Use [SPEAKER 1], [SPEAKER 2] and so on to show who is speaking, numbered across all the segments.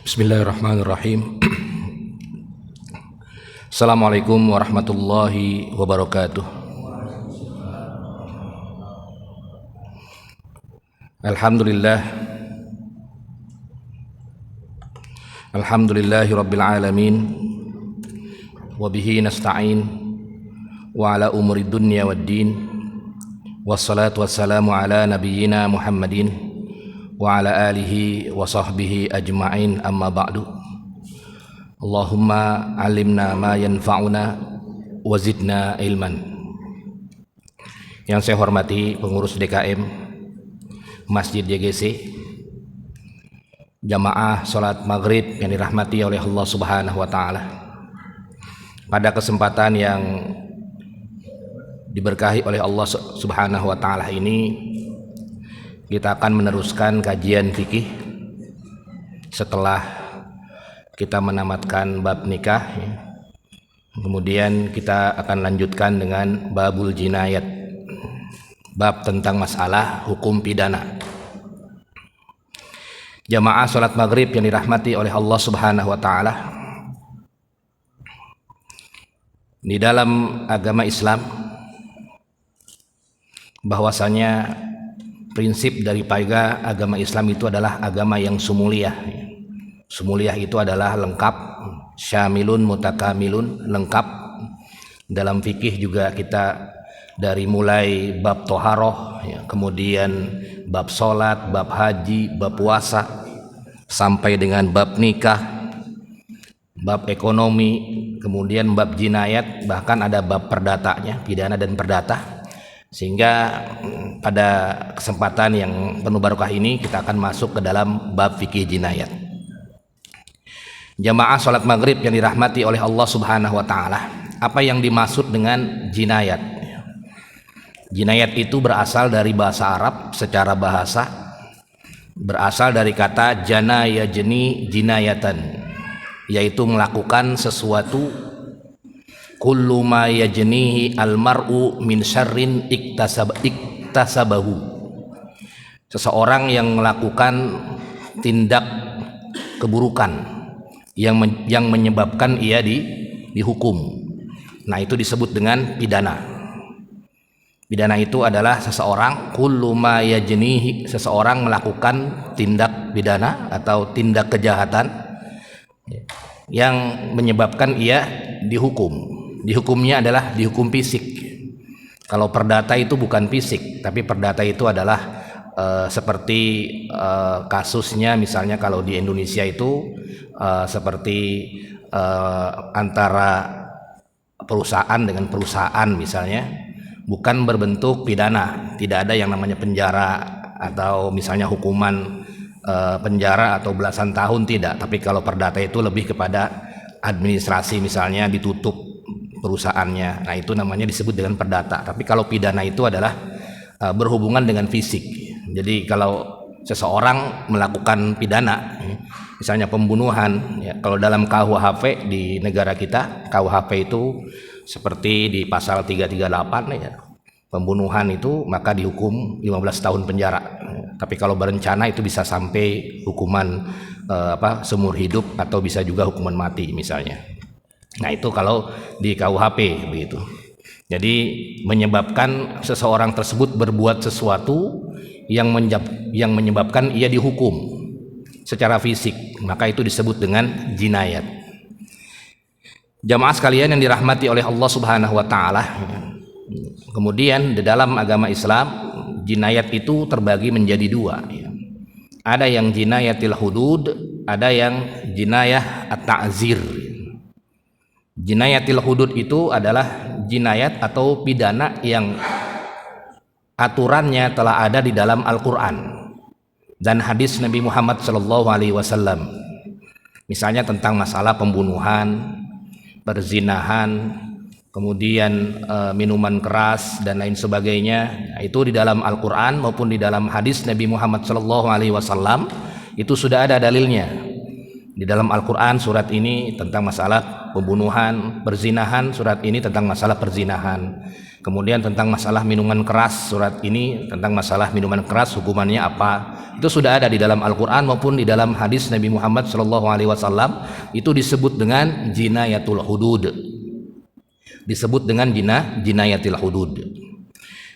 [SPEAKER 1] Bismillahirrahmanirrahim. Assalamualaikum warahmatullahi wabarakatuh. Alhamdulillah. Alhamdulillahi rabbil alamin. Wabihi nasta'in wa ala umuri dunya waddin. Wassalatu wassalamu ala nabiyyina Muhammadin wa ala alihi wa sahbihi ajma'in, amma ba'du. Allahumma alimna ma yanfa'una wa zidna ilman. Yang saya hormati pengurus DKM Masjid YGC, jamaah salat maghrib yang dirahmati oleh Allah Subhanahu wa taala. Pada kesempatan yang diberkahi oleh Allah Subhanahu wa taala ini, kita akan meneruskan kajian fikih setelah kita menamatkan bab nikah. Kemudian kita akan lanjutkan dengan babul jinayat, bab tentang masalah hukum pidana. Jamaah salat maghrib yang dirahmati oleh Allah Subhanahu wa taala, di dalam agama Islam bahwasanya prinsip daripada agama Islam itu adalah agama yang sumuliyah. Sumuliyah itu adalah lengkap, syamilun mutakamilun, lengkap. Dalam fikih juga kita dari mulai bab toharoh, kemudian bab sholat, bab haji, bab puasa, sampai dengan bab nikah, bab ekonomi, kemudian bab jinayat, bahkan ada bab perdatanya, pidana dan perdata. Sehingga pada kesempatan yang penuh barokah ini kita akan masuk ke dalam bab fikih jinayat. Jamaah salat maghrib yang dirahmati oleh Allah Subhanahu wa taala, apa yang dimaksud dengan jinayat? Jinayat itu berasal dari bahasa Arab, secara bahasa berasal dari kata jana yajni jinayatan, yaitu melakukan sesuatu kullu ma yajnihi almar'u min syarrin iktasabahu. Seseorang yang melakukan tindak keburukan yang menyebabkan ia dihukum. Nah, itu disebut dengan pidana. Pidana itu adalah seseorang kullu ma yajnihi, seseorang melakukan tindak pidana atau tindak kejahatan yang menyebabkan ia dihukum. Dihukumnya adalah dihukum fisik. Kalau perdata itu bukan fisik, tapi perdata itu adalah seperti kasusnya misalnya kalau di Indonesia itu seperti antara perusahaan dengan perusahaan misalnya, bukan berbentuk pidana. Tidak ada yang namanya penjara atau misalnya hukuman penjara atau belasan tahun, tidak. Tapi kalau perdata itu lebih kepada administrasi, misalnya ditutup perusahaannya. Nah, itu namanya disebut dengan perdata. Tapi kalau pidana itu adalah berhubungan dengan fisik. Jadi kalau seseorang melakukan pidana, misalnya pembunuhan, ya, kalau dalam KUHP di negara kita, KUHP itu seperti di pasal 338, ya, pembunuhan itu maka dihukum 15 tahun penjara. Tapi kalau berencana itu bisa sampai hukuman seumur hidup atau bisa juga hukuman mati misalnya. Nah, itu kalau di KUHP begitu. Jadi menyebabkan seseorang tersebut berbuat sesuatu yang menyebabkan ia dihukum secara fisik, maka itu disebut dengan jinayat. Jamaah sekalian yang dirahmati oleh Allah Subhanahu wa taala, kemudian di dalam agama Islam jinayat itu terbagi menjadi dua. Ada yang jinayatil hudud, ada yang jinayah at-ta'zir. Jinayatil hudud itu adalah jinayat atau pidana yang aturannya telah ada di dalam Al-Quran dan hadis Nabi Muhammad SAW. Misalnya tentang masalah pembunuhan, perzinahan, kemudian minuman keras dan lain sebagainya. Itu di dalam Al-Quran maupun di dalam hadis Nabi Muhammad SAW itu sudah ada dalilnya. Di dalam Al-Quran surat ini tentang masalah pembunuhan, perzinahan, surat ini tentang masalah perzinahan. Kemudian tentang masalah minuman keras, surat ini tentang masalah minuman keras hukumannya apa, itu sudah ada di dalam Al-Quran maupun di dalam hadis Nabi Muhammad SAW. Itu disebut dengan jinayatul hudud, disebut dengan jinayatil hudud.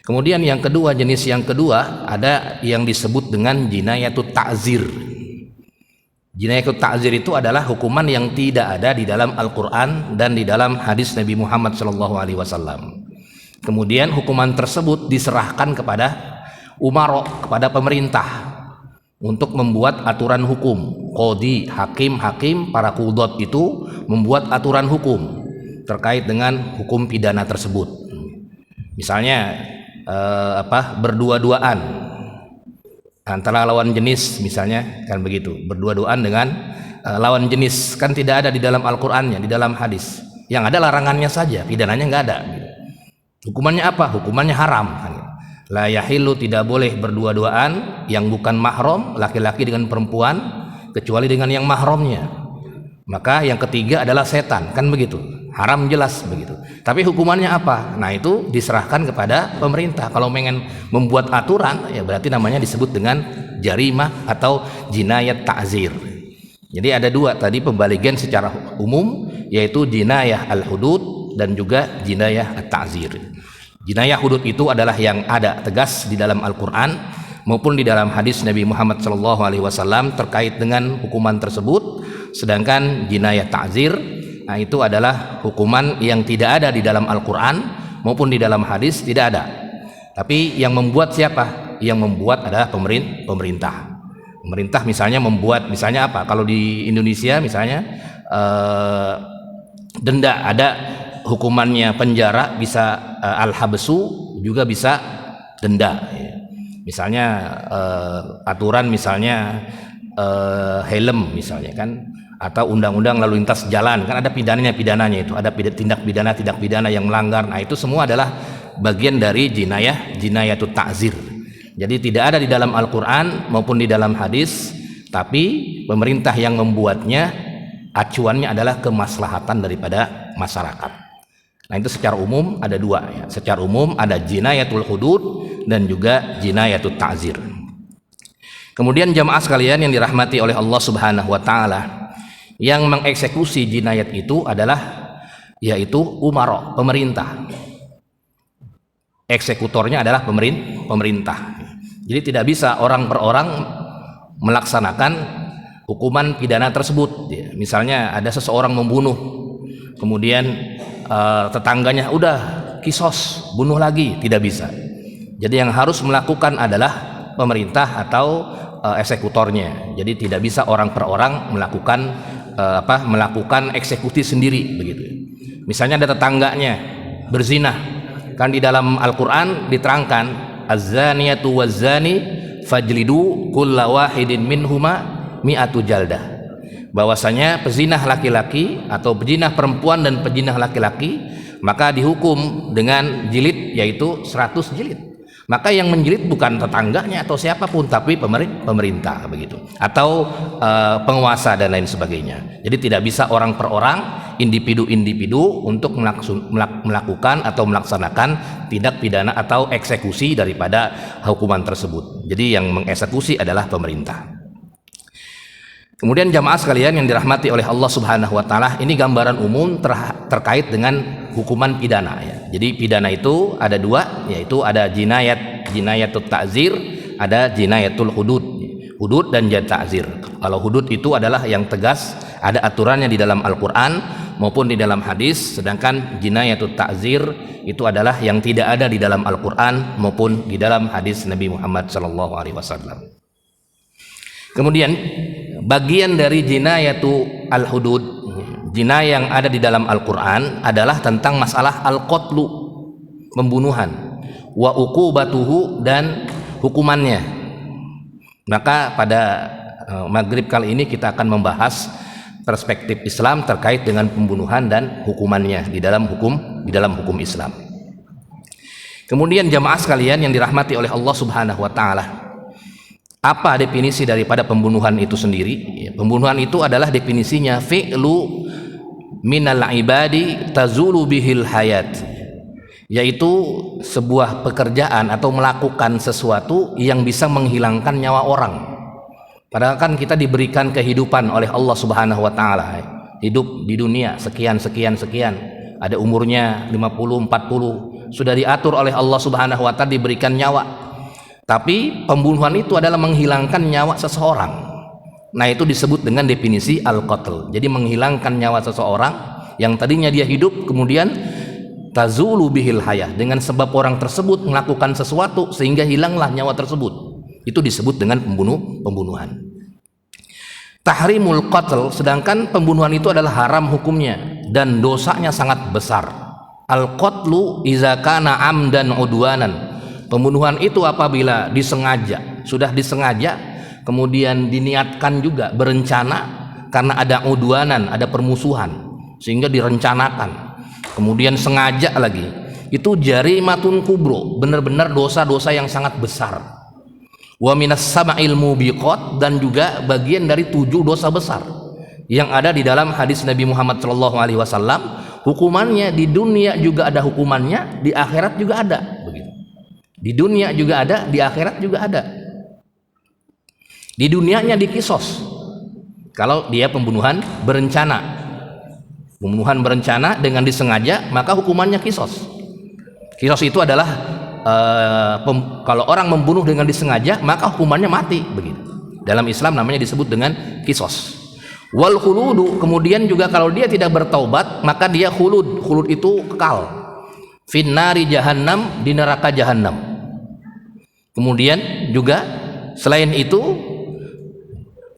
[SPEAKER 1] Kemudian yang kedua, jenis yang kedua ada yang disebut dengan jinayatut ta'zir. Jinayatut ta'zir itu adalah hukuman yang tidak ada di dalam Al-Quran dan di dalam hadis Nabi Muhammad SAW. Kemudian hukuman tersebut diserahkan kepada umaro, kepada pemerintah untuk membuat aturan hukum. Qadi, hakim, para qudhat itu membuat aturan hukum terkait dengan hukum pidana tersebut. Misalnya berdua-duaan antara lawan jenis, misalnya kan begitu, berdua-duaan dengan lawan jenis, kan tidak ada di dalam Al-Qur'annya, di dalam hadis. Yang ada larangannya saja, pidananya nggak ada. Hukumannya apa? Hukumannya haram. La yahillu, tidak boleh berdua-duaan yang bukan mahram, laki-laki dengan perempuan, kecuali dengan yang mahramnya. Maka yang ketiga adalah setan, kan begitu. Haram jelas begitu. Tapi hukumannya apa? Nah, itu diserahkan kepada pemerintah. Kalau pengen membuat aturan, ya berarti namanya disebut dengan jarimah atau jinayat ta'zir. Jadi ada dua tadi pembalikan secara umum, yaitu jinayah al-hudud dan juga jinayah at-ta'zir. Jinayah hudud itu adalah yang ada tegas di dalam Al-Quran maupun di dalam hadis Nabi Muhammad SAW terkait dengan hukuman tersebut. Sedangkan jinayah ta'zir, nah itu adalah hukuman yang tidak ada di dalam Al-Quran maupun di dalam hadis, tidak ada. Tapi yang membuat siapa? Yang membuat adalah pemerintah. Pemerintah misalnya membuat, misalnya apa? Kalau di Indonesia misalnya denda, ada hukumannya penjara, bisa al-habsu, juga bisa denda. Misalnya aturan misalnya helm misalnya kan, atau undang-undang lalu lintas jalan kan ada pidananya itu, ada tindak pidana yang melanggar. Nah, itu semua adalah bagian dari jinayatut ta'zir. Jadi tidak ada di dalam Al-Quran maupun di dalam hadis, tapi pemerintah yang membuatnya, acuannya adalah kemaslahatan daripada masyarakat. Nah, itu secara umum ada dua ya. Secara umum ada jinayatul hudud dan juga jinayatut ta'zir. Kemudian jamaah sekalian yang dirahmati oleh Allah Subhanahu wa taala, yang mengeksekusi jinayat itu adalah yaitu umaro, pemerintah. Eksekutornya adalah pemerintah. Jadi tidak bisa orang per orang melaksanakan hukuman pidana tersebut. Misalnya ada seseorang membunuh, kemudian tetangganya udah kisos, bunuh lagi, tidak bisa. Jadi yang harus melakukan adalah pemerintah atau eksekutornya. Jadi tidak bisa orang per orang melakukan eksekusi sendiri begitu. Misalnya ada tetangganya berzina, kan di dalam Al-Qur'an diterangkan az-zaniyatu waz-zani fajlidu kulla wahidin minhuma mi'atu jaldah. Bahwasanya pezinah laki-laki atau pezinah perempuan dan pezinah laki-laki maka dihukum dengan jilid, yaitu 100 jilid. Maka yang menjilid bukan tetangganya atau siapapun, tapi pemerintah begitu, atau penguasa dan lain sebagainya. Jadi tidak bisa orang per orang, individu-individu untuk melakukan atau melaksanakan tindak pidana atau eksekusi daripada hukuman tersebut. Jadi yang mengeksekusi adalah pemerintah. Kemudian jamaah sekalian yang dirahmati oleh Allah Subhanahu wa taala, ini gambaran umum terkait dengan hukuman pidana ya. Jadi pidana itu ada dua, yaitu ada jinayatut ta'zir, ada jinayatul hudud dan ta'zir. Kalau hudud itu adalah yang tegas, ada aturannya di dalam Al-Qur'an maupun di dalam hadis, sedangkan jinayatut ta'zir itu adalah yang tidak ada di dalam Al-Qur'an maupun di dalam hadis Nabi Muhammad SAW. Kemudian bagian dari jinayatu al-hudud, jinayah yang ada di dalam Al-Quran adalah tentang masalah al-qatlu, pembunuhan, wa uqubatuhu, dan hukumannya. Maka pada maghrib kali ini kita akan membahas perspektif Islam terkait dengan pembunuhan dan hukumannya di dalam hukum Islam. Kemudian jamaah sekalian yang dirahmati oleh Allah Subhanahu wa taala, apa definisi daripada pembunuhan itu sendiri? Pembunuhan itu adalah definisinya fi'lu minal ibadi tazulu bihil hayat, yaitu sebuah pekerjaan atau melakukan sesuatu yang bisa menghilangkan nyawa orang. Padahal kan kita diberikan kehidupan oleh Allah Subhanahu wa taala. Hidup di dunia sekian, ada umurnya 50, 40, sudah diatur oleh Allah Subhanahu wa taala, diberikan nyawa. Tapi pembunuhan itu adalah menghilangkan nyawa seseorang. Nah, itu disebut dengan definisi al-qatl. Jadi menghilangkan nyawa seseorang yang tadinya dia hidup, kemudian tazulu bihil hayah, dengan sebab orang tersebut melakukan sesuatu sehingga hilanglah nyawa tersebut. Itu disebut dengan pembunuhan. Tahrimul qatl, sedangkan pembunuhan itu adalah haram hukumnya dan dosanya sangat besar. Al-qatlu iza kana amdan udwanan. Pembunuhan itu apabila disengaja, sudah disengaja, kemudian diniatkan juga, berencana, karena ada udwanan, ada permusuhan, sehingga direncanakan, kemudian sengaja lagi. Itu jarimatun kubro, benar-benar dosa-dosa yang sangat besar. Wa minas sama'il mubiqat, dan juga bagian dari 7 dosa besar yang ada di dalam hadis Nabi Muhammad SAW. Hukumannya di dunia juga ada hukumannya, di akhirat juga ada. Begitu. Di dunia juga ada, di akhirat juga ada. Di dunianya dikisos kalau dia pembunuhan berencana. Pembunuhan berencana dengan disengaja, maka hukumannya kisos. Kisos itu adalah kalau orang membunuh dengan disengaja, maka hukumannya mati. Begitu. Dalam Islam namanya disebut dengan kisos. Wal khuludu, kemudian juga kalau dia tidak bertaubat, maka dia khulud. Khulud itu kekal. Finnari jahannam, di neraka jahannam. Kemudian juga selain itu,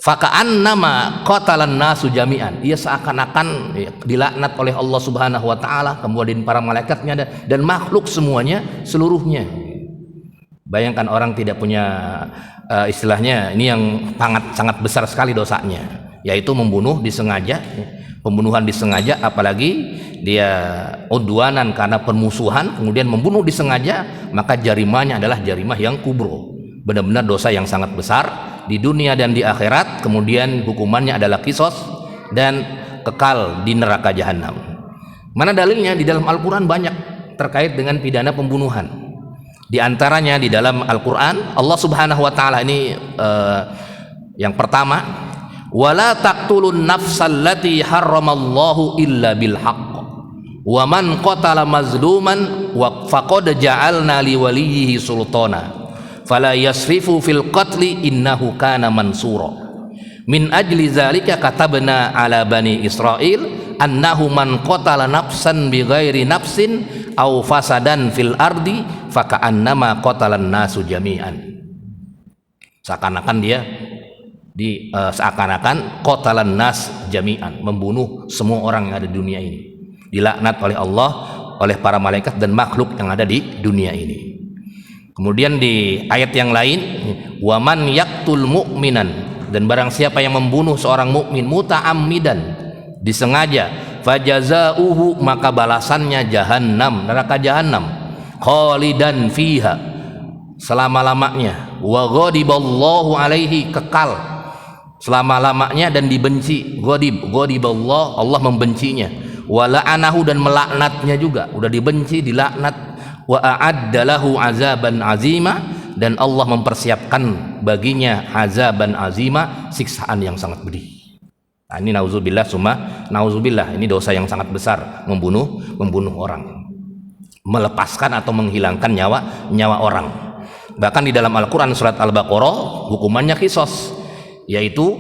[SPEAKER 1] faka'annama qatalan nasu jami'an, ia seakan-akan dilaknat oleh Allah Subhanahu wa taala, kemudian para malaikatnya dan makhluk semuanya, seluruhnya. Bayangkan orang tidak punya istilahnya, ini yang sangat besar sekali dosanya, yaitu membunuh disengaja. Pembunuhan disengaja, apalagi dia udwanan karena permusuhan, kemudian membunuh disengaja, maka jarimahnya adalah jarimah yang kubro, benar-benar dosa yang sangat besar di dunia dan di akhirat. Kemudian hukumannya adalah kisos dan kekal di neraka jahanam. Mana dalilnya? Di dalam Al-Quran banyak terkait dengan pidana pembunuhan. Di antaranya di dalam Al-Quran, Allah Subhanahu wa taala ini yang pertama, wala taqtulun nafsal lati harramallahu illa bil haqq wa man qatala mazluman wa faqad ja'alna li waliyhi sultana fala yasrifu fil qatli innahu kana mansura. Min ajli zalika katabna ala bani Israil annahu man qatala nafsan bighairi nafsin aw fasadan fil ardi faka'annama qatalan nasu jami'an. Seakan-akan dia seakan-akan qatalan nas jami'an, membunuh semua orang yang ada di dunia ini, dilaknat oleh Allah, oleh para malaikat dan makhluk yang ada di dunia ini. Kemudian di ayat yang lain, waman yaktul mu'minan, dan barang siapa yang membunuh seorang mukmin muta'ammidan, disengaja, fajazauhu, maka balasannya jahannam, neraka jahannam, khalidan fiha, selama-lamanya, wa ghadiballahu alaihi, kekal selama-lamanya dan dibenci. Ghadiballah, Allah membencinya, wa la'anahu, dan melaknatnya juga, udah dibenci, dilaknat, wa a'adda lahu azaban azima, dan Allah mempersiapkan baginya azaban azima, siksaan yang sangat pedih. Nah, ini nauzubillah summa nauzubillah, ini dosa yang sangat besar, membunuh orang, melepaskan atau menghilangkan nyawa orang. Bahkan di dalam Al-Quran surat Al-Baqarah hukumannya kisos, yaitu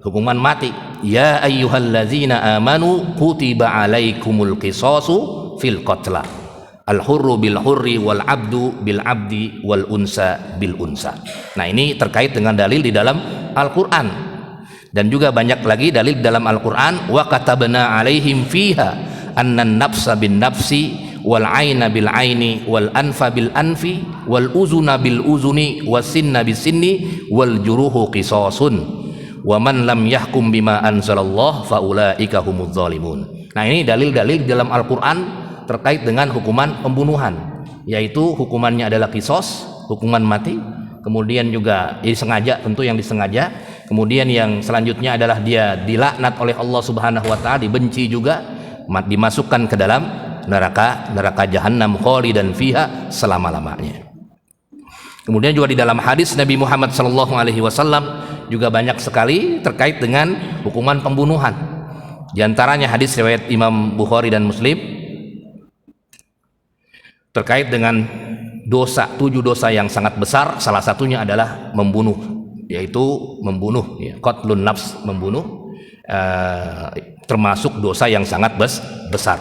[SPEAKER 1] hukuman mati. Ya ayyuhallazina amanu kutiba alaikumul qisasu fil qatla al-hurru bil hurri wal abdu bil abdi wal unsa bil unsa. Nah, ini terkait dengan dalil di dalam Al-Quran, dan juga banyak lagi dalil dalam Al-Quran. Wa katabna alaihim fiha annan nafsa bin nafsi wal aina bil aini wal anfa bil anfi wal uzuna bil uzuni was sinna bis sinni wal juruhu qisasun wa man lam yahkum bima anzalallah faulaika humudz zalimun. Nah, ini dalil-dalil dalam Al-Quran terkait dengan hukuman pembunuhan, yaitu hukumannya adalah kisos, hukuman mati. Kemudian juga disengaja, tentu yang disengaja. Kemudian yang selanjutnya adalah dia dilaknat oleh Allah Subhanahu wa taala, dibenci juga, dimasukkan ke dalam neraka jahanam khalidan fiha selama-lamanya. Kemudian juga di dalam hadis Nabi Muhammad SAW juga banyak sekali terkait dengan hukuman pembunuhan. Di antaranya hadis riwayat Imam Bukhari dan Muslim terkait dengan 7 dosa yang sangat besar. Salah satunya adalah membunuh, yaitu membunuh, qatlun nafs, membunuh, termasuk dosa yang sangat besar.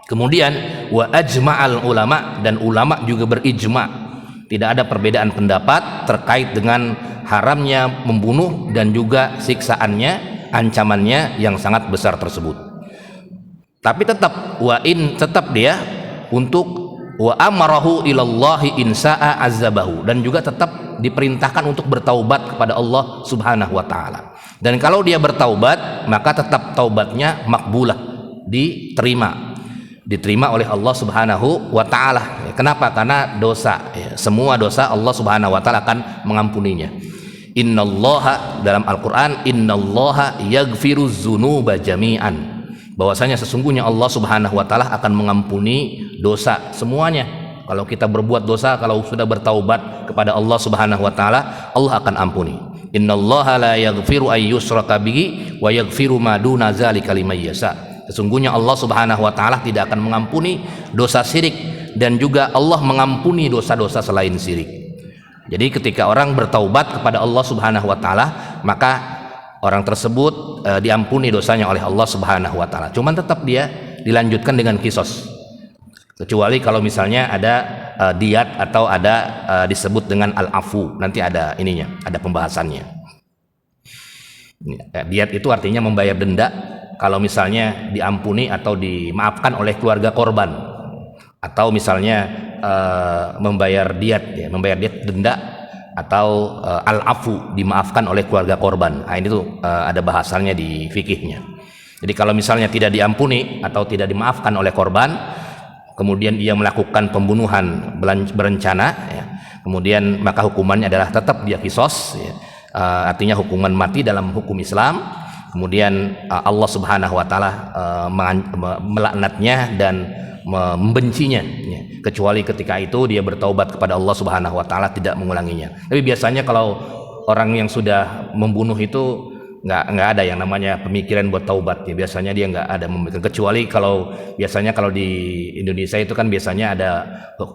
[SPEAKER 1] Kemudian wa ajma'al ulama, dan ulama juga berijma', tidak ada perbedaan pendapat terkait dengan haramnya membunuh dan juga siksaannya, ancamannya yang sangat besar tersebut. Tapi tetap tetap dia untuk wa amarahu ilallahi insa'a azabahu, dan juga tetap diperintahkan untuk bertaubat kepada Allah Subhanahu wa taala. Dan kalau dia bertaubat, maka tetap taubatnya makbulah, diterima oleh Allah Subhanahu wa taala. Kenapa? Karena dosa, semua dosa Allah Subhanahu wa taala akan mengampuninya. Innallaha, dalam Al-Qur'an, innallaha yaghfiruz dzunuba jami'an, bahwasanya sesungguhnya Allah Subhanahu wa taala akan mengampuni dosa semuanya. Kalau kita berbuat dosa, kalau sudah bertaubat kepada Allah Subhanahu wa taala, Allah akan ampuni. Innallaha la yaghfiru ay yushraka bihi wa yaghfiru ma duna dzalika liman yasha. Sesungguhnya Allah Subhanahu wa taala tidak akan mengampuni dosa syirik, dan juga Allah mengampuni dosa-dosa selain syirik. Jadi ketika orang bertaubat kepada Allah Subhanahu wa taala, maka orang tersebut diampuni dosanya oleh Allah Subhanahu wa taala. Cuman tetap dia dilanjutkan dengan kisos. Kecuali kalau misalnya ada diat atau ada disebut dengan al-afu, nanti ada ininya, ada pembahasannya. Diat itu artinya membayar denda kalau misalnya diampuni atau dimaafkan oleh keluarga korban, atau misalnya membayar diat denda, atau al-afu, dimaafkan oleh keluarga korban. Nah, ini tuh ada bahasannya di fikihnya. Jadi kalau misalnya tidak diampuni atau tidak dimaafkan oleh korban, kemudian ia melakukan pembunuhan berencana, kemudian maka hukumannya adalah tetap dia kisos, artinya hukuman mati dalam hukum Islam. Kemudian Allah Subhanahu wa taala melaknatnya dan membencinya, kecuali ketika itu dia bertaubat kepada Allah Subhanahu wa taala, tidak mengulanginya. Tapi biasanya kalau orang yang sudah membunuh itu nggak ada yang namanya pemikiran buat taubat, ya. Biasanya dia nggak ada memikirkan, kecuali kalau biasanya kalau di Indonesia itu kan biasanya ada,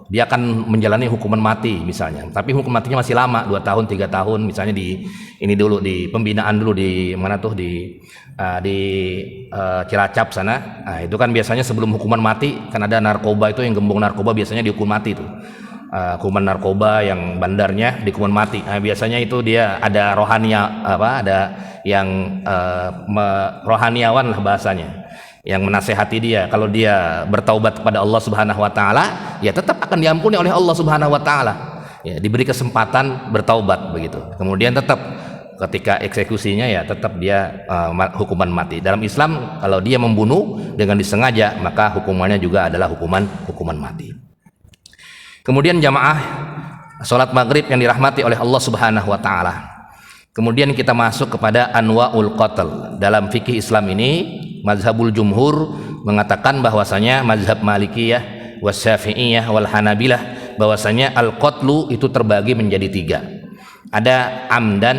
[SPEAKER 1] dia akan menjalani hukuman mati misalnya, tapi hukuman matinya masih lama, 2 tahun 3 tahun misalnya, di ini dulu, di pembinaan dulu, di mana tuh, di Cilacap sana. Nah, itu kan biasanya sebelum hukuman mati kan ada narkoba, itu yang gembong narkoba biasanya dihukum mati tuh. Hukuman narkoba yang bandarnya dihukuman mati. Nah, biasanya itu dia ada ada yang rohaniawan lah bahasanya, yang menasehati dia. Kalau dia bertaubat kepada Allah Subhanahu wa taala, ya tetap akan diampuni oleh Allah Subhanahu wa taala. Ya, diberi kesempatan bertaubat begitu. Kemudian tetap ketika eksekusinya ya tetap dia hukuman mati. Dalam Islam kalau dia membunuh dengan disengaja, maka hukumannya juga adalah hukuman mati. Kemudian jamaah salat maghrib yang dirahmati oleh Allah Subhanahu wa taala. Kemudian kita masuk kepada anwaul qatl. Dalam fikih Islam ini, mazhabul jumhur mengatakan bahwasanya mazhab Malikiyah, Wasyafi'iyah, wal Hanabilah, bahwasanya al-qatlu itu terbagi menjadi 3. Ada amdan,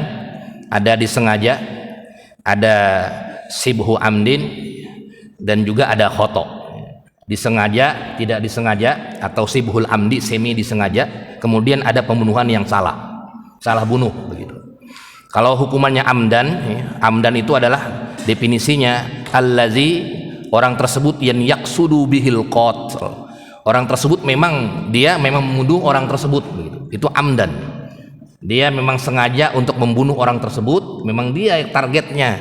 [SPEAKER 1] ada disengaja, ada sibhu amdin, dan juga ada khoto. Disengaja, tidak disengaja, atau sibhul amdi, semi disengaja. Kemudian ada pembunuhan yang salah bunuh begitu. Kalau hukumannya amdan, amdan itu adalah definisinya allazi, orang tersebut yang yaksudu bihil qatl, orang tersebut memang membunuh orang tersebut begitu. Itu amdan, dia memang sengaja untuk membunuh orang tersebut, memang dia targetnya,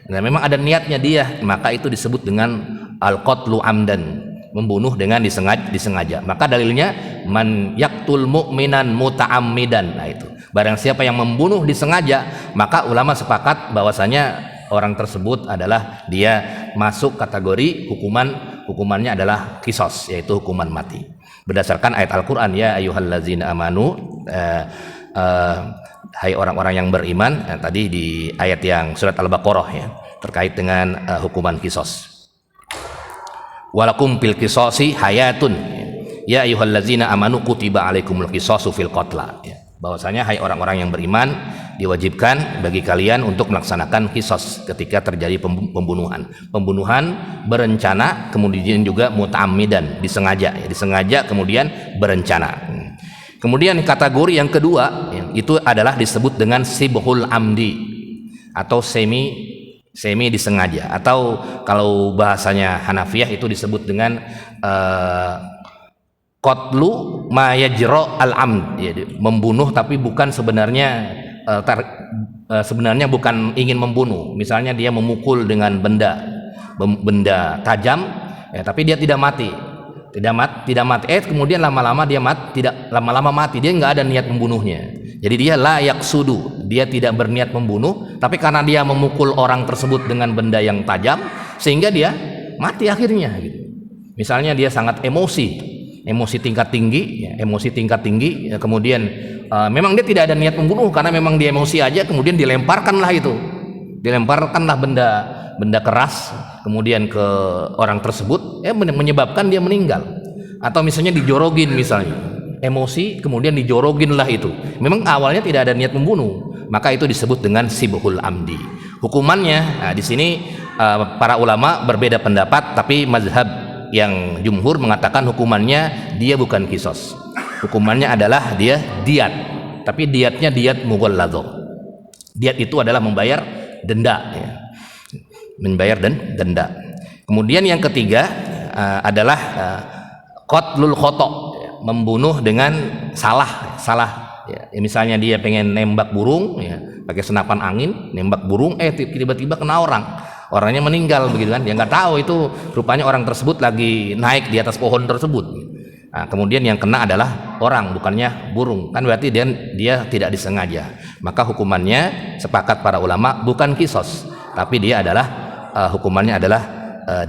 [SPEAKER 1] nah, memang ada niatnya dia, maka itu disebut dengan al-qatlu amdan, membunuh dengan disengaja. Maka dalilnya man yaktul mu'minan muta'ammidan. Nah, itu barang siapa yang membunuh disengaja, maka ulama sepakat bahwasanya orang tersebut adalah dia masuk kategori hukumannya adalah kisos, yaitu hukuman mati. Berdasarkan ayat Al-Qur'an, ya ayyuhallazina amanu, hai orang-orang yang beriman, tadi di ayat yang surat Al-Baqarah ya, terkait dengan hukuman kisos. Walakum fil qisasi hayatun. Ya ayyuhallazina amanu kutiba alaikumul qisasu fil qatla. Bahwasanya hai orang-orang yang beriman, diwajibkan bagi kalian untuk melaksanakan qisas ketika terjadi pembunuhan. Pembunuhan berencana, kemudian juga muta'ammidan, disengaja, disengaja kemudian berencana. Kemudian kategori yang kedua itu adalah disebut dengan sibhul amdi atau semi disengaja, atau kalau bahasanya Hanafiyah itu disebut dengan qatlu ma yajra al-amd, membunuh tapi bukan sebenarnya sebenarnya bukan ingin membunuh. Misalnya dia memukul dengan benda tajam, tapi dia tidak mati, kemudian lama-lama dia mati, dia nggak ada niat membunuhnya. Jadi dia la yaqsudu, dia tidak berniat membunuh, tapi karena dia memukul orang tersebut dengan benda yang tajam sehingga dia mati akhirnya gitu. Misalnya dia sangat emosi tingkat tinggi, kemudian memang dia tidak ada niat membunuh, karena memang dia emosi aja, kemudian dilemparkanlah benda keras kemudian ke orang tersebut, menyebabkan dia meninggal. Atau misalnya dijorogin, emosi kemudian dijoroginlah itu, memang awalnya tidak ada niat membunuh, maka itu disebut dengan sibhul amdi. Hukumannya, di sini para ulama berbeda pendapat, tapi mazhab yang jumhur mengatakan hukumannya dia bukan qisas, hukumannya adalah dia diat, tapi diatnya diat mughalladzah. Diat itu adalah membayar denda, denda. Kemudian yang ketiga adalah qatlul khata, membunuh dengan salah. Misalnya dia pengen nembak burung, pakai senapan angin, nembak burung, tiba-tiba kena orangnya meninggal begitu kan, dia nggak tahu itu rupanya orang tersebut lagi naik di atas pohon tersebut. Nah, kemudian yang kena adalah orang, bukannya burung, kan berarti dia tidak disengaja. Maka hukumannya sepakat para ulama bukan qisas, tapi dia adalah hukumannya adalah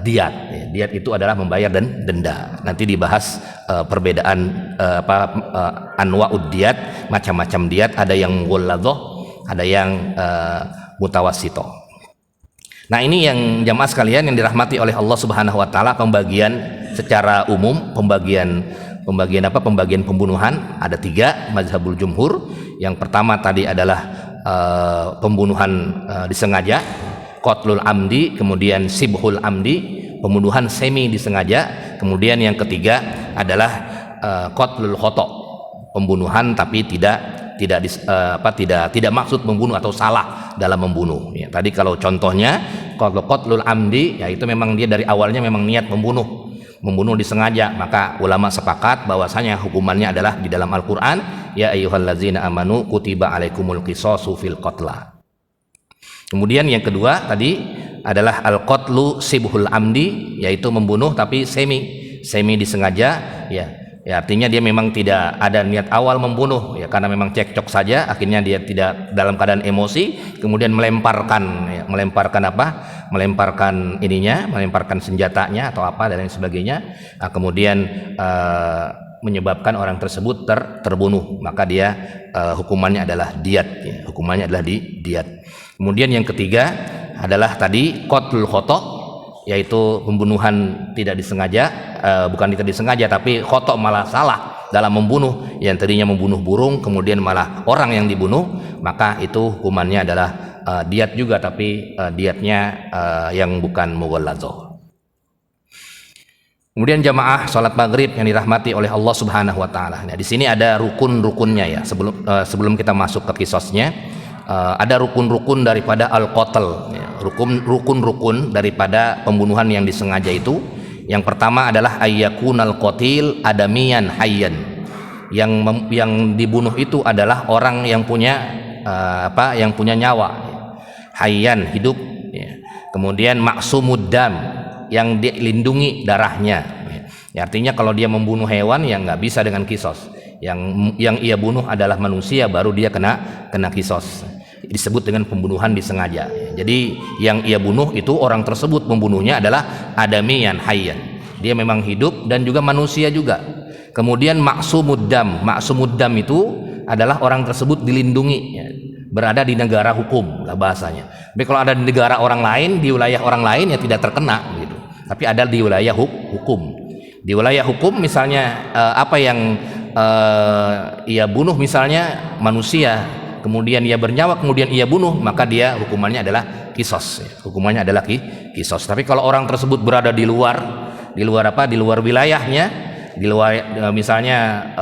[SPEAKER 1] diat. Diat itu adalah membayar denda. Nanti dibahas perbedaan anwa'ud diat, macam-macam diat, ada yang mughalladzah, ada yang mutawassithah. Nah, ini yang jamaah sekalian yang dirahmati oleh Allah Subhanahu wa taala, pembagian secara umum, pembagian pembunuhan ada 3 mazhabul jumhur. Yang pertama tadi adalah pembunuhan disengaja, qatlul amdi, kemudian sibhul amdi, pembunuhan semi disengaja, kemudian yang ketiga adalah qatlul khata, pembunuhan tapi tidak maksud membunuh atau salah dalam membunuh. Tadi kalau contohnya qatlul amdi, itu memang dia dari awalnya memang niat membunuh disengaja, maka ulama sepakat bahwasanya hukumannya adalah di dalam Al-Qur'an, ya ayyuhallazina amanu kutiba alaikumul qisasu fil qatla. Kemudian yang kedua tadi adalah al-qatlu sibhul amdi, yaitu membunuh tapi semi disengaja, artinya dia memang tidak ada niat awal membunuh, karena memang cekcok saja, akhirnya dia tidak dalam keadaan emosi, kemudian melemparkan senjatanya atau apa dan lain sebagainya, kemudian menyebabkan orang tersebut terbunuh, maka dia hukumannya adalah diat, diat. Kemudian yang ketiga adalah tadi qatlul khata, yaitu pembunuhan tidak disengaja, bukan tidak disengaja tapi khata malah salah dalam membunuh, yang tadinya membunuh burung kemudian malah orang yang dibunuh, maka itu hukumannya adalah diat juga, tapi diatnya yang bukan mughalladzah. Kemudian jamaah salat maghrib yang dirahmati oleh Allah Subhanahu wa taala. Nah, di sini ada rukun-rukunnya sebelum kita masuk ke qisasnya. Ada rukun-rukun daripada al-qatl, rukun-rukun daripada pembunuhan yang disengaja itu. Yang pertama adalah ayyakunal qatil adamiyan hayyan, yang dibunuh itu adalah orang yang punya nyawa, hayyan, hidup, kemudian maksumud dam, yang dilindungi darahnya, artinya kalau dia membunuh hewan yang nggak bisa dengan qisas, yang ia bunuh adalah manusia, baru dia kena qisas, disebut dengan pembunuhan disengaja. Jadi yang ia bunuh itu orang tersebut membunuhnya adalah adamiyan hayyan, dia memang hidup dan juga manusia juga. Kemudian maksumud dam itu adalah orang tersebut dilindungi, berada di negara hukum lah bahasanya. Tapi kalau ada di negara orang lain, di wilayah orang lain, ya tidak terkena gitu. tapi ada di wilayah hukum. Di wilayah hukum misalnya apa yang ia bunuh misalnya manusia, kemudian ia bernyawa, kemudian ia bunuh, maka dia hukumannya adalah kisos. Hukumannya adalah kisos. Tapi kalau orang tersebut berada di luar di luar wilayahnya, di luar misalnya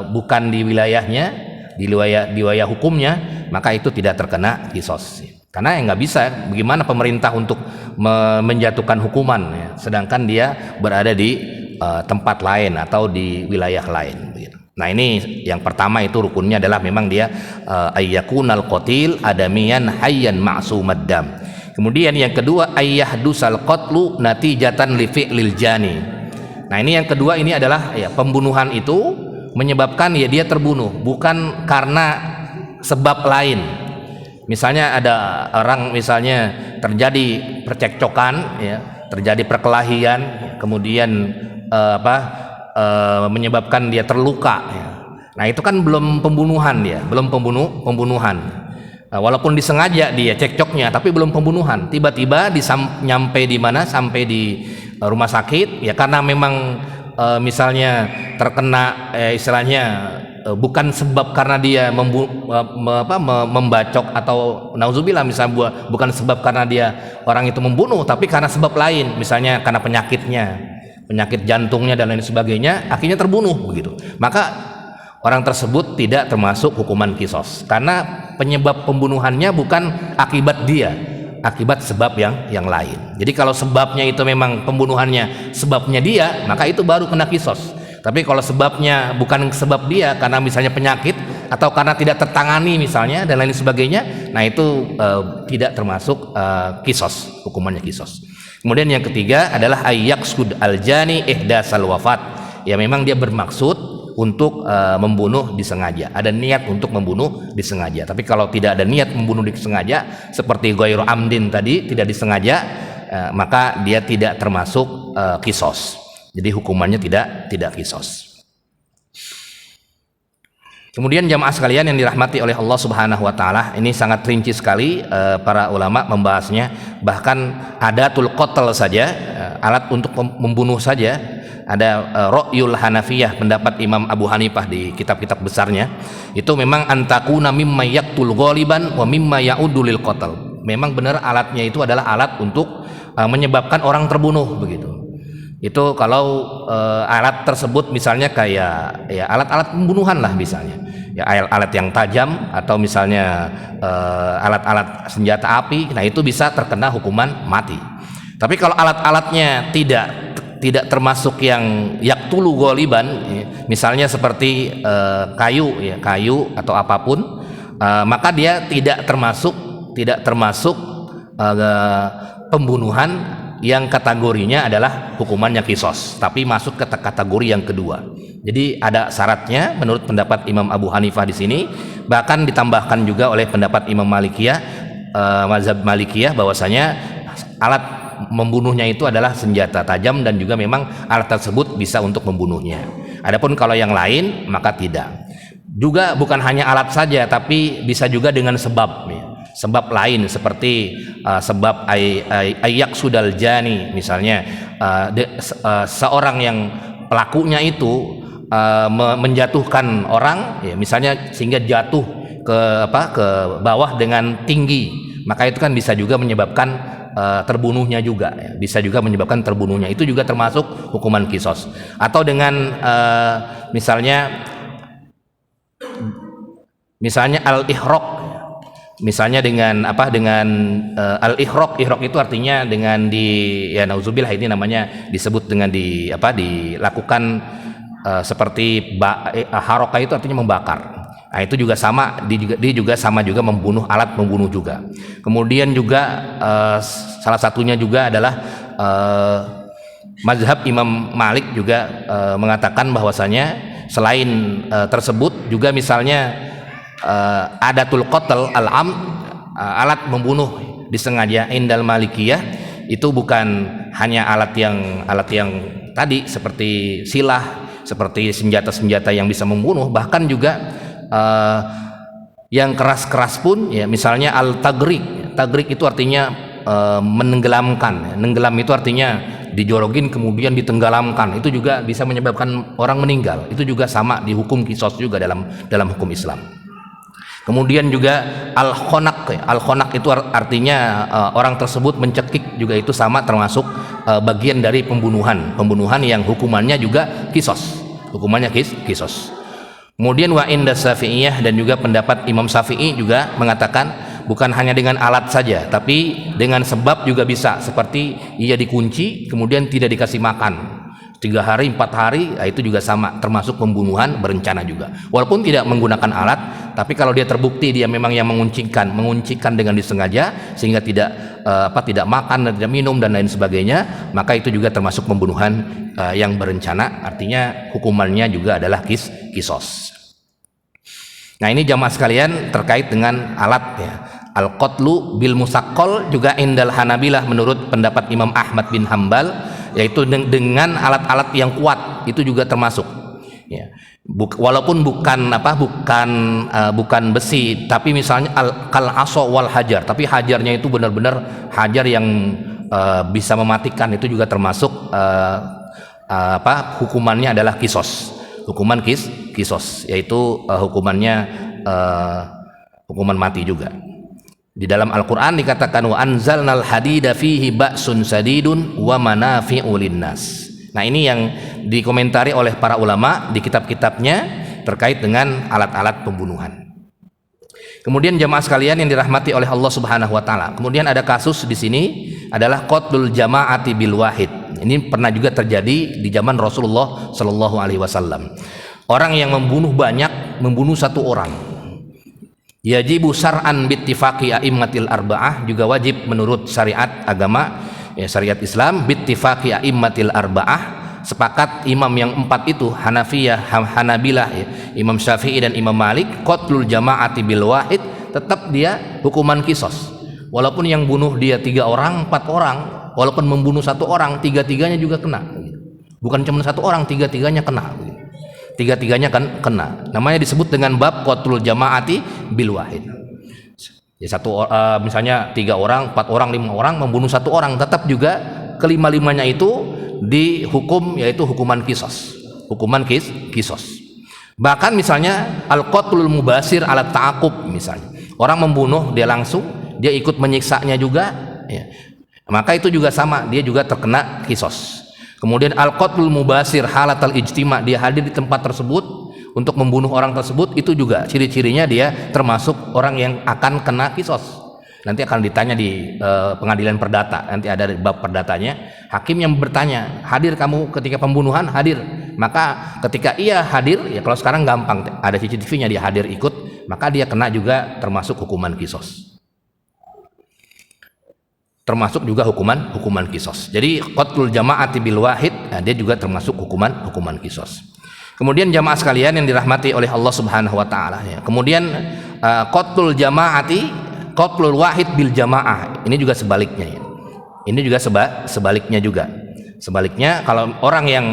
[SPEAKER 1] bukan di wilayahnya, di wilayah hukumnya, maka itu tidak terkena kisos. Karena nggak bisa, bagaimana pemerintah untuk menjatuhkan hukuman ya, sedangkan dia berada di tempat lain atau di wilayah lain. Nah ini yang pertama, itu rukunnya adalah memang dia ayyakunal qatil adamiyan hayyan ma'sumad dam. Kemudian yang kedua ayyahdusal qatlu natijatan li fi'lil jani. Nah ini yang kedua, ini adalah ya, pembunuhan itu menyebabkan ya dia terbunuh bukan karena sebab lain. Misalnya ada orang misalnya terjadi percekcokan ya, terjadi perkelahian, kemudian menyebabkan dia terluka ya. Nah itu kan belum pembunuhan, dia belum pembunuhan. Walaupun disengaja dia cekcoknya, tapi belum pembunuhan. Tiba-tiba nyampe di mana, sampai di rumah sakit ya, karena memang misalnya terkena istilahnya bukan sebab karena dia membacok atau nauzubillah, misalnya bukan sebab karena dia orang itu membunuh, tapi karena sebab lain, misalnya karena penyakit jantungnya dan lain sebagainya, akhirnya terbunuh begitu. Maka orang tersebut tidak termasuk hukuman kisos, karena penyebab pembunuhannya bukan akibat dia, akibat sebab yang lain. Jadi kalau sebabnya itu memang pembunuhannya sebabnya dia, maka itu baru kena kisos. Tapi kalau sebabnya bukan sebab dia, karena misalnya penyakit atau karena tidak tertangani misalnya dan lain sebagainya, nah itu tidak termasuk kisos, hukumannya kisos. Kemudian yang ketiga adalah ayyaqsud aljani ihdasal wafat. Ya memang dia bermaksud untuk membunuh disengaja, ada niat untuk membunuh disengaja. Tapi kalau tidak ada niat membunuh disengaja, seperti ghairu amdin tadi, tidak disengaja, maka dia tidak termasuk kisos. Jadi hukumannya tidak kisos. Kemudian jamaah sekalian yang dirahmati oleh Allah Subhanahu wa taala, ini sangat rinci sekali para ulama membahasnya. Bahkan adatul qatl saja, alat untuk membunuh saja, ada Ra'yul Hanafiyah, pendapat Imam Abu Hanifah di kitab-kitab besarnya, itu memang antakuna mimma yaqtul ghaliban wa mimma ya'udu lil qatl. Memang benar alatnya itu adalah alat untuk menyebabkan orang terbunuh begitu. Itu kalau alat tersebut misalnya kayak ya alat-alat pembunuhan lah misalnya, ya alat yang tajam atau misalnya alat-alat senjata api, nah itu bisa terkena hukuman mati. Tapi kalau alat-alatnya tidak termasuk yang yaktulu ghaliban, ya, misalnya seperti kayu atau apapun, maka dia tidak termasuk pembunuhan yang kategorinya adalah hukumannya kisos, tapi masuk ke kategori yang kedua. Jadi ada syaratnya menurut pendapat Imam Abu Hanifah di sini, bahkan ditambahkan juga oleh pendapat Imam Malikiyah, mazhab Malikiyah, bahwasanya alat membunuhnya itu adalah senjata tajam dan juga memang alat tersebut bisa untuk membunuhnya. Adapun kalau yang lain maka tidak. Juga bukan hanya alat saja, tapi bisa juga dengan sebab ya. Sebab lain seperti sebab ayyaqsudal jani, misalnya seorang yang pelakunya itu menjatuhkan orang ya, misalnya sehingga jatuh ke bawah dengan tinggi, maka itu kan bisa juga menyebabkan terbunuhnya juga ya. Bisa juga menyebabkan terbunuhnya, itu juga termasuk hukuman kisos. Atau dengan misalnya al-ihraq, misalnya dengan al-ihraq itu artinya dengan nauzubillah, ini namanya disebut dengan dilakukan seperti harokah, itu artinya membakar. Nah itu juga sama, dia juga sama juga membunuh, alat membunuh juga. Kemudian juga salah satunya juga adalah mazhab Imam Malik juga mengatakan bahwasanya selain tersebut juga misalnya adatul qatl al-am, alat membunuh disengaja, indal Malikiyah itu bukan hanya alat yang tadi seperti silah, seperti senjata-senjata yang bisa membunuh, bahkan juga yang keras-keras pun ya, misalnya al-tagrik itu artinya menenggelamkan. Nenggelam itu artinya dijorogin kemudian ditenggelamkan, itu juga bisa menyebabkan orang meninggal. Itu juga sama dihukum kisos juga dalam hukum Islam. Kemudian juga al-khonak itu artinya orang tersebut mencekik, juga itu sama termasuk bagian dari pembunuhan yang hukumannya juga kisos, hukumannya kisos. Kemudian wa inda Syafi'iyah, dan juga pendapat Imam Syafi'i juga mengatakan bukan hanya dengan alat saja, tapi dengan sebab juga bisa, seperti ia dikunci kemudian tidak dikasih makan 3 hari 4 hari, itu juga sama termasuk pembunuhan berencana juga, walaupun tidak menggunakan alat. Tapi kalau dia terbukti dia memang yang menguncikan dengan disengaja sehingga tidak makan dan tidak minum dan lain sebagainya, maka itu juga termasuk pembunuhan yang berencana, artinya hukumannya juga adalah kisos. Nah, ini jamaah sekalian terkait dengan alat ya. Al-qatlu bil musaqqal juga indal Hanabilah menurut pendapat Imam Ahmad bin Hambal, yaitu dengan alat-alat yang kuat, itu juga termasuk ya. Walaupun bukan besi, tapi misalnya kal aso wal hajar, tapi hajarnya itu benar-benar hajar yang bisa mematikan, itu juga termasuk hukumannya adalah kisos, hukuman kisos, yaitu hukumannya hukuman mati juga. Di dalam Al-Quran dikatakan wa anzalnal hadida fihi ba'sun sadidun wa manafi'u linnas. Nah, ini yang dikomentari oleh para ulama di kitab-kitabnya terkait dengan alat-alat pembunuhan. Kemudian jamaah sekalian yang dirahmati oleh Allah Subhanahu wa taala, kemudian ada kasus di sini adalah qatlul jama'ati bil wahid. Ini pernah juga terjadi di zaman Rasulullah sallallahu alaihi wasallam. Orang yang membunuh satu orang. Yajibu syar'an bittifaqi a'immatil arba'ah, juga wajib menurut syariat agama ya, syariat Islam, bittifaqi a'immatil arba'ah, sepakat imam yang 4 itu, Hanafiyah, Hanabilah ya, Imam Syafi'i dan Imam Malik, qatlul jama'ati bil wahid, tetap dia hukuman kisos. Walaupun yang bunuh dia 3 orang, 4 orang, walaupun membunuh 1 orang, 3-3-nya juga kena. Bukan cuma 1 orang, 3-3-nya kena. 3-3-nya kan kena. Namanya disebut dengan bab qatlul jama'ati bil wahid. Ya, misalnya 3 orang, 4 orang, 5 orang membunuh 1 orang, tetap juga kelima-limanya itu dihukum, yaitu hukuman kisos. Hukuman kisos. Bahkan misalnya al-qatlul mubasir ala ta'aqub, misalnya orang membunuh dia langsung, dia ikut menyiksanya juga ya. Maka itu juga sama, dia juga terkena kisos. Kemudian al-qatlul mubasir halatal ijtima, dia hadir di tempat tersebut untuk membunuh orang tersebut, itu juga ciri-cirinya dia termasuk orang yang akan kena kisos. Nanti akan ditanya di pengadilan perdata, nanti ada bab perdatanya, hakim yang bertanya, hadir kamu ketika pembunuhan? Hadir. Maka ketika ia hadir, ya kalau sekarang gampang, ada CCTV-nya, dia hadir ikut, maka dia kena juga termasuk hukuman kisos. Termasuk juga hukuman kisos. Jadi qatlul jama'ati bil wahid, dia juga termasuk hukuman kisos. Kemudian jamaah sekalian yang dirahmati oleh Allah Subhanahu wa taala ya. Kemudian qatlul wahid bil jamaah, ini juga sebaliknya ya. Ini juga sebaliknya juga. Sebaliknya, kalau orang yang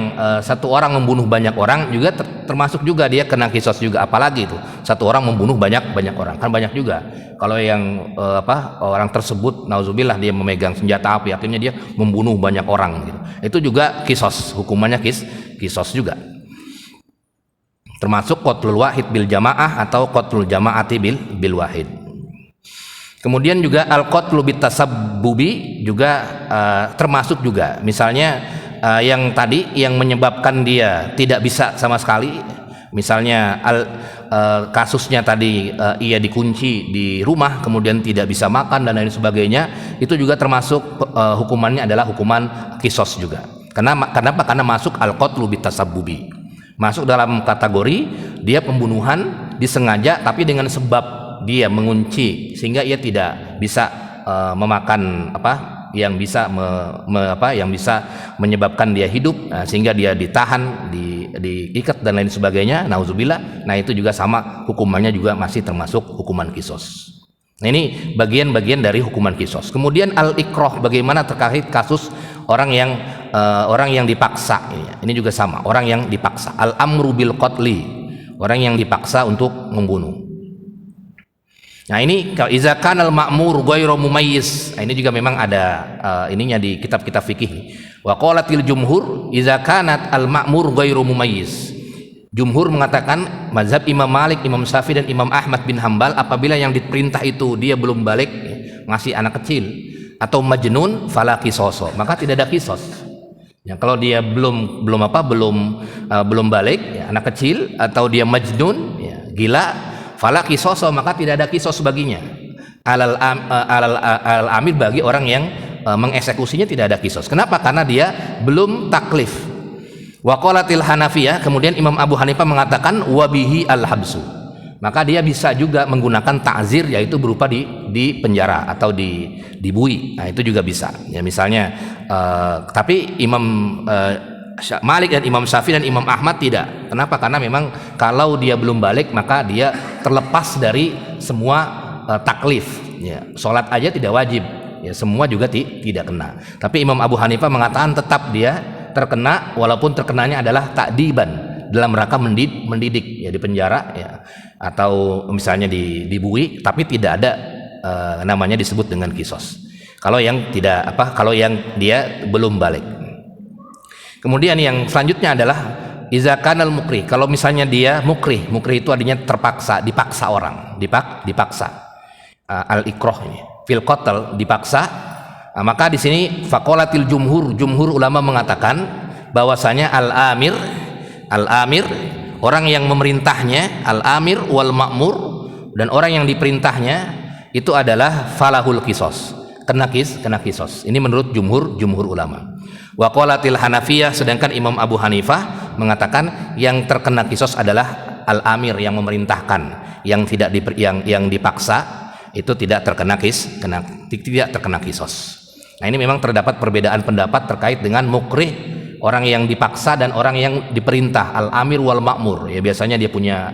[SPEAKER 1] 1 orang membunuh banyak orang juga termasuk juga dia kena kisos juga, apalagi itu 1 orang membunuh banyak orang, kan banyak juga. Kalau yang orang tersebut nauzubillah dia memegang senjata api, akhirnya dia membunuh banyak orang gitu. Itu juga kisos, hukumannya kisos juga. Termasuk qatlul wahid bil jamaah atau qatlul jama'ati bil wahid. Kemudian juga al-qatlu bitasabbubi juga termasuk juga. Misalnya yang tadi yang menyebabkan dia tidak bisa sama sekali, misalnya kasusnya tadi ia dikunci di rumah kemudian tidak bisa makan dan lain sebagainya, itu juga termasuk hukumannya adalah hukuman kisos juga. Kenapa? Karena masuk al-qatlu bitasabbubi. Masuk dalam kategori dia pembunuhan disengaja tapi dengan sebab dia mengunci sehingga ia tidak bisa memakan yang bisa yang bisa menyebabkan dia hidup, sehingga dia ditahan, diikat dan lain sebagainya, nauzubillah. Nah, itu juga sama, hukumannya juga masih termasuk hukuman kisos. Nah, ini bagian-bagian dari hukuman kisos. Kemudian al-ikrah, bagaimana terkait kasus orang yang dipaksa. Ini juga sama, orang yang dipaksa. Al-amru bil qatli, orang yang dipaksa untuk membunuh. Nah, ini kalau iza kanal ma'mur ghairu mumayyiz. Nah, ini juga memang ada ininya di kitab-kitab fikih. Wa qalatil jumhur idza kanat al ma'mur ghairu mumayyiz. Jumhur mengatakan mazhab Imam Malik, Imam Syafi'i dan Imam Ahmad bin Hambal, apabila yang diperintah itu dia belum balik, masih anak kecil atau majnun, fala qisaso, maka tidak ada qisas. Ya, kalau dia belum balik, ya, anak kecil atau dia majnun, ya, gila, fala qisaso, maka tidak ada qisas baginya. Alal amir, bagi orang yang mengeksekusinya tidak ada qisas. Kenapa? Karena dia belum taklif. Wa qalatil Hanafiyah, kemudian Imam Abu Hanifah mengatakan wabihi al-habsu, maka dia bisa juga menggunakan ta'zir, yaitu berupa di penjara atau dibui. Nah, itu juga bisa. Ya, misalnya tapi Imam Malik dan Imam Syafi'i dan Imam Ahmad tidak. Kenapa? Karena memang kalau dia belum balik maka dia terlepas dari semua taklif. Ya, sholat aja tidak wajib. Ya, semua juga tidak kena. Tapi Imam Abu Hanifah mengatakan tetap dia terkena, walaupun terkenanya adalah takdiban, dalam rangka mendidik, ya, di penjara, ya, atau misalnya dibui, tapi tidak ada namanya disebut dengan kisos. Kalau yang kalau yang dia belum balik. Kemudian yang selanjutnya adalah iza kanal mukrih. Kalau misalnya dia mukrih itu artinya terpaksa, dipaksa orang, dipaksa. Al ikroh ini fil qatl, dipaksa. Nah, maka di sini faqalatil jumhur ulama mengatakan bahwasanya al-amir orang yang memerintahnya, al-amir wal ma'mur, dan orang yang diperintahnya itu adalah falahul qisas, kena qisas. Ini menurut jumhur ulama. Wa qalatil Hanafiyah, sedangkan Imam Abu Hanifah mengatakan yang terkena qisas adalah al-amir, yang memerintahkan, yang tidak yang dipaksa itu tidak terkena qisas. Nah, ini memang terdapat perbedaan pendapat terkait dengan mukrih, orang yang dipaksa dan orang yang diperintah, al-amir wal ma'mur. Ya, biasanya dia punya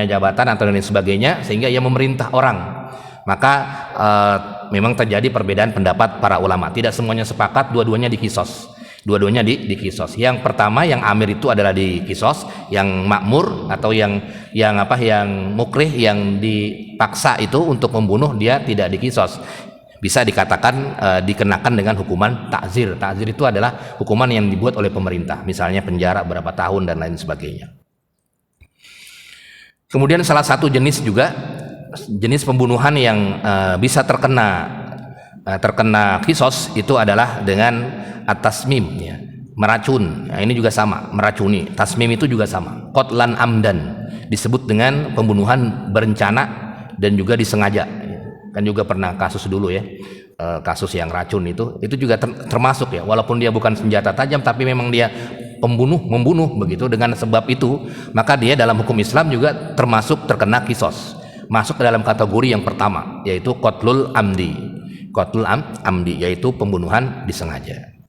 [SPEAKER 1] jabatan atau lain sebagainya, sehingga ia memerintah orang. Maka memang terjadi perbedaan pendapat para ulama. Tidak semuanya sepakat dua-duanya dikisos. Dua-duanya dikisos. Yang pertama, yang amir itu adalah dikisos, yang makmur atau yang mukrih, yang dipaksa itu untuk membunuh, dia tidak dikisos. Bisa dikatakan dikenakan dengan hukuman ta'zir. Ta'zir itu adalah hukuman yang dibuat oleh pemerintah, misalnya penjara berapa tahun dan lain sebagainya. Kemudian salah satu jenis pembunuhan yang bisa terkena kisos itu adalah dengan at-tasmim, ya, meracun. Nah, ini juga sama, meracuni. Tasmim itu juga sama, qatlan amdan, disebut dengan pembunuhan berencana dan juga disengaja. Kan juga pernah kasus dulu, ya, kasus yang racun itu juga termasuk, ya, walaupun dia bukan senjata tajam tapi memang dia membunuh begitu. Dengan sebab itu maka dia dalam hukum Islam juga termasuk terkena kisos, masuk ke dalam kategori yang pertama, yaitu qatlul amdi, yaitu pembunuhan disengaja.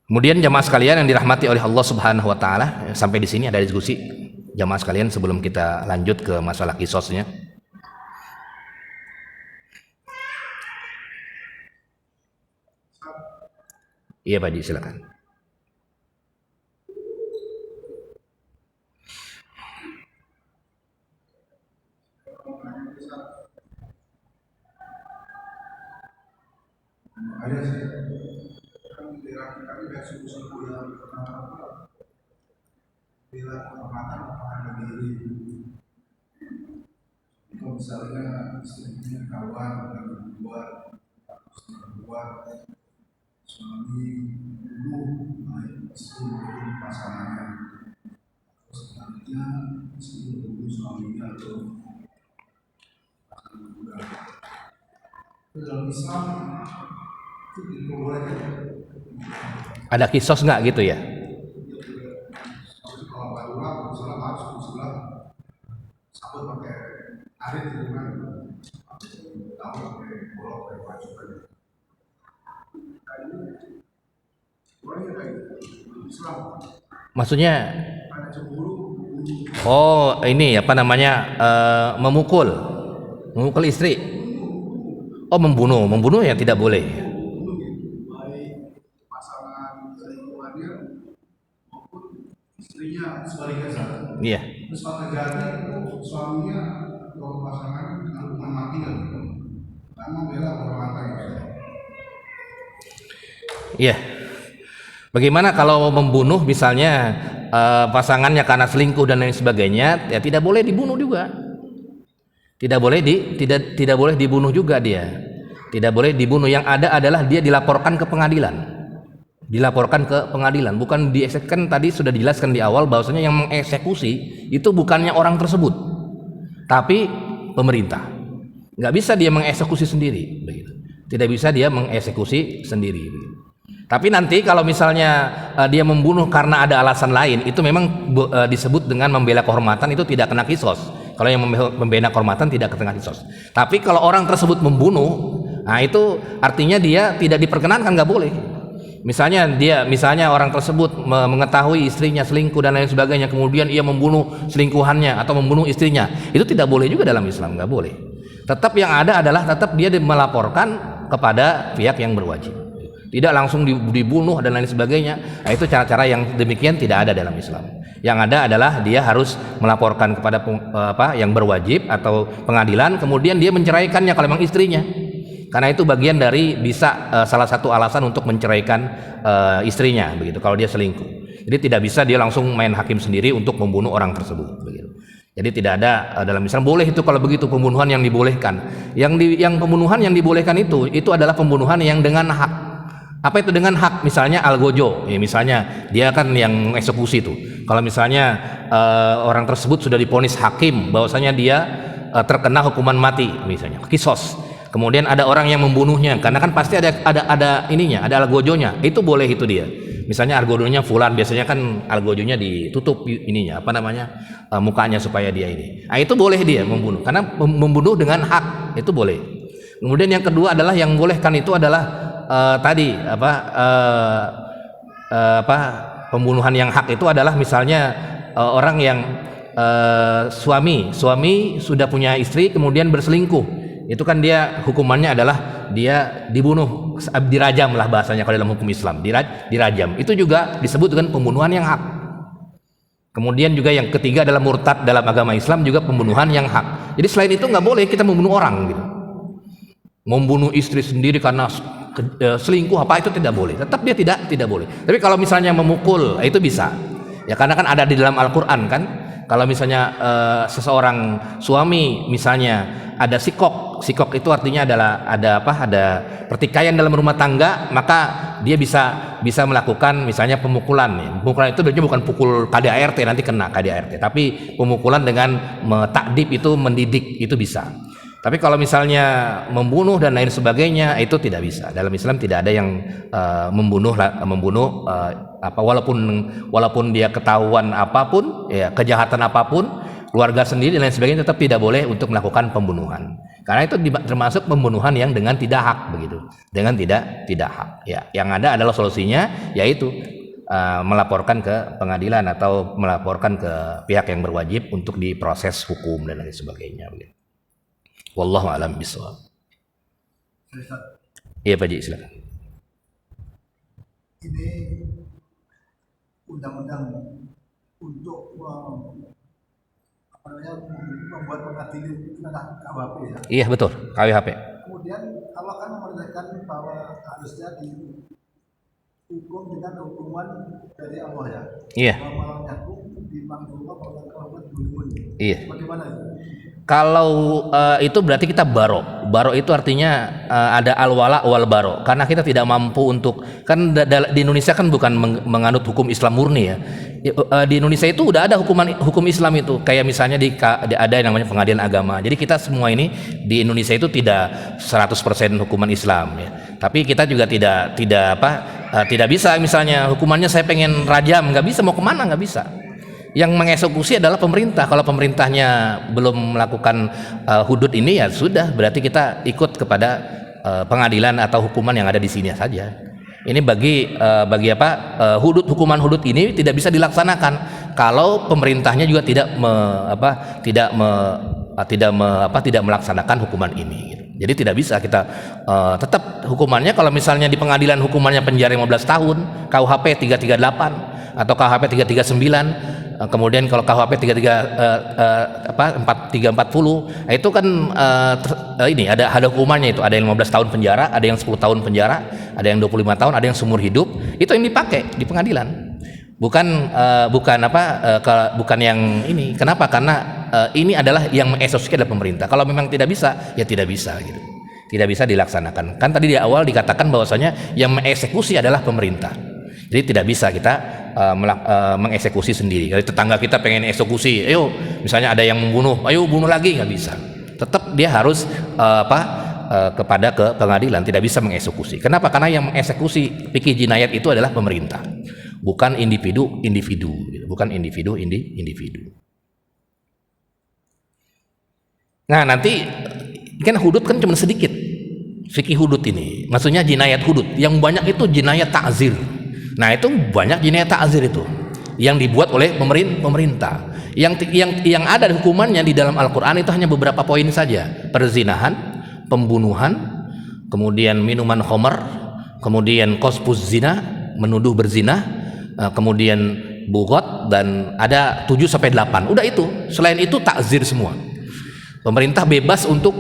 [SPEAKER 1] Kemudian jamaah sekalian yang dirahmati oleh Allah Subhanahu wa taala, sampai di sini ada diskusi jamaah sekalian sebelum kita lanjut ke masalah kisosnya. Iya Pak Haji, silakan. Ada sih, kan kami dari suku-suku yang bila kehormatan harga diri. Itu misalnya istrinya kawan dan membuat suami dulu istri pasangannya, selanjutnya istri dulu suaminya atau dalam Islam itu diperbolehkan. Ada kisos nggak gitu, ya? Maksudnya ini memukul istri. Membunuh yang tidak boleh. Istrinya sebaliknya saja. Iya. Terus kalau terjadi itu suaminya atau pasangan dengan hukuman mati kan? Iya. Bagaimana kalau membunuh misalnya pasangannya karena selingkuh dan lain sebagainya, ya tidak boleh dibunuh juga. Tidak boleh dibunuh juga dia. Tidak boleh dibunuh. Yang ada adalah dia dilaporkan ke pengadilan. Dilaporkan ke pengadilan, bukan dieksekusikan. Tadi sudah dijelaskan di awal bahwasanya yang mengeksekusi itu bukannya orang tersebut, tapi pemerintah. Nggak bisa dia mengeksekusi sendiri, begitu. Tidak bisa dia mengeksekusi sendiri. Begitu. Tapi nanti kalau misalnya dia membunuh karena ada alasan lain, itu memang disebut dengan membela kehormatan, itu tidak kena kisos. Kalau yang membela kehormatan tidak kena kisos. Tapi kalau orang tersebut membunuh, nah itu artinya dia tidak diperkenankan, nggak boleh. Misalnya orang tersebut mengetahui istrinya selingkuh dan lain sebagainya, kemudian ia membunuh selingkuhannya atau membunuh istrinya, itu tidak boleh juga dalam Islam, nggak boleh. Tetap yang ada adalah tetap dia melaporkan kepada pihak yang berwajib, tidak langsung dibunuh dan lain sebagainya. Nah, itu cara-cara yang demikian tidak ada dalam Islam. Yang ada adalah dia harus melaporkan kepada yang berwajib atau pengadilan, kemudian dia menceraikannya kalau memang istrinya. Karena itu bagian dari bisa salah satu alasan untuk menceraikan istrinya, begitu. Kalau dia selingkuh, jadi tidak bisa dia langsung main hakim sendiri untuk membunuh orang tersebut, begitu. Jadi tidak ada dalam Islam. Boleh itu kalau begitu pembunuhan yang dibolehkan. Yang pembunuhan yang dibolehkan itu adalah pembunuhan yang dengan hak. Apa itu dengan hak? Misalnya algojo, ya misalnya dia kan yang eksekusi itu. Kalau misalnya orang tersebut sudah divonis hakim bahwasanya dia terkena hukuman mati, misalnya kisos. Kemudian ada orang yang membunuhnya, karena kan pasti ada ininya, ada algojonya. Itu boleh itu dia. Misalnya algojonya fulan, biasanya kan algojonya ditutup ininya, mukanya supaya dia ini. Nah, itu boleh dia membunuh, karena membunuh dengan hak itu boleh. Kemudian yang kedua adalah yang bolehkan itu adalah pembunuhan yang hak itu adalah misalnya orang yang suami sudah punya istri kemudian berselingkuh. Itu kan dia hukumannya adalah dia dibunuh, dirajam lah bahasanya kalau dalam hukum Islam, dirajam. Itu juga disebut dengan pembunuhan yang hak. Kemudian juga yang ketiga adalah murtad dalam agama Islam, juga pembunuhan yang hak. Jadi selain itu nggak boleh kita membunuh orang gitu. Membunuh istri sendiri karena selingkuh apa itu tidak boleh. Tetap dia tidak boleh. Tapi kalau misalnya memukul itu bisa. Ya karena kan ada di dalam Al-Qur'an kan. Kalau misalnya seseorang suami misalnya ada sikok itu artinya adalah ada pertikaian dalam rumah tangga, maka dia bisa melakukan misalnya pemukulan. Pemukulan itu berarti bukan pukul KDART nanti kena KDART, tapi pemukulan dengan takdib itu mendidik itu bisa. Tapi kalau misalnya membunuh dan lain sebagainya itu tidak bisa. Dalam Islam tidak ada yang membunuh walaupun dia ketahuan apapun, ya kejahatan apapun, keluarga sendiri dan lain sebagainya, tetap tidak boleh untuk melakukan pembunuhan. Karena itu termasuk pembunuhan yang dengan tidak hak, begitu. Dengan tidak hak. Ya, yang ada adalah solusinya yaitu melaporkan ke pengadilan atau melaporkan ke pihak yang berwajib untuk diproses hukum dan lain sebagainya, begitu. Wallahu a'lam bishawab. Iya Pak Ji, silakan.
[SPEAKER 2] Ini undang-undang untuk membuat pengadilan itu adalah KUHP ya.
[SPEAKER 1] Iya betul, KUHP.
[SPEAKER 2] Kemudian Allah kan memerintahkan bahwa harusnya dihukum dengan hukuman dari Allah ya.
[SPEAKER 1] Iya. Iya.
[SPEAKER 2] Bagaimana itu?
[SPEAKER 1] Kalau itu berarti kita baro itu artinya ada al-wala wal baro, karena kita tidak mampu untuk, kan di Indonesia kan bukan menganut hukum Islam murni ya. Di Indonesia itu udah ada hukum Islam itu, kayak misalnya ada yang namanya pengadilan agama. Jadi kita semua ini di Indonesia itu tidak 100% hukuman Islam ya. Tapi kita juga tidak bisa misalnya hukumannya saya pengen rajam, nggak bisa, mau kemana nggak bisa. Yang mengeksekusi adalah pemerintah. Kalau pemerintahnya belum melakukan hudud ini, ya sudah, berarti kita ikut kepada pengadilan atau hukuman yang ada di sini saja. Ini bagi hukuman hudud ini tidak bisa dilaksanakan kalau pemerintahnya juga tidak melaksanakan hukuman ini. Jadi tidak bisa kita tetap hukumannya, kalau misalnya di pengadilan hukumannya penjara 15 tahun, KUHP 338 atau KUHP 339, kemudian kalau KUHP 4340 itu kan ini ada hukumannya, itu ada yang 15 tahun penjara, ada yang 10 tahun penjara, ada yang 25 tahun, ada yang seumur hidup. Itu yang dipakai di pengadilan. Bukan yang ini. Kenapa? Karena ini adalah yang mengeksekusi adalah pemerintah. Kalau memang tidak bisa, ya tidak bisa gitu. Tidak bisa dilaksanakan. Kan tadi di awal dikatakan bahwasanya yang mengeksekusi adalah pemerintah. Jadi tidak bisa kita mengeksekusi sendiri. Kalau tetangga kita pengen eksekusi, ayo misalnya ada yang membunuh, ayo bunuh lagi, nggak bisa. Tetap dia harus kepada ke pengadilan, tidak bisa mengeksekusi. Kenapa? Karena yang mengeksekusi fikih jinayat itu adalah pemerintah, bukan individu, bukan individu. Nah nanti kan hudud kan cuma sedikit, fikih hudud ini, maksudnya jinayat hudud. Yang banyak itu jinayat ta'zir. Nah itu banyak jinayat ta'zir itu yang dibuat oleh pemerintah. Yang ada hukumannya di dalam Al-Quran itu hanya beberapa poin saja: perzinahan, pembunuhan, kemudian minuman khamar, kemudian qazfuz zina, menuduh berzina, kemudian bughat, dan ada 7-8. Udah itu. Selain itu takzir semua. Pemerintah bebas untuk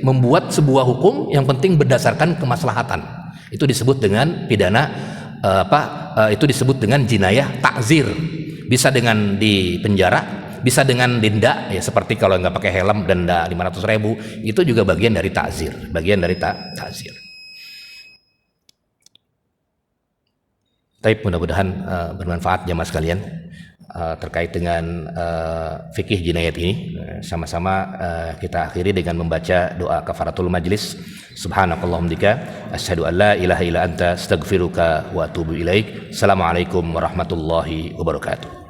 [SPEAKER 1] membuat sebuah hukum, yang penting berdasarkan kemaslahatan. Itu disebut dengan pidana itu disebut dengan jinayah takzir. Bisa dengan di penjara, bisa dengan denda, ya seperti kalau nggak pakai helm denda 500.000, itu juga bagian dari takzir, takzir. Tapi mudah-mudahan bermanfaat jamaah sekalian terkait dengan fikih jinayat ini. Sama-sama kita akhiri dengan membaca doa kafaratul majlis. Subhanakallahumdika asyhadu an la ilaha illa anta astaghfiruka wa atubu ilaik. Assalamualaikum warahmatullahi wabarakatuh.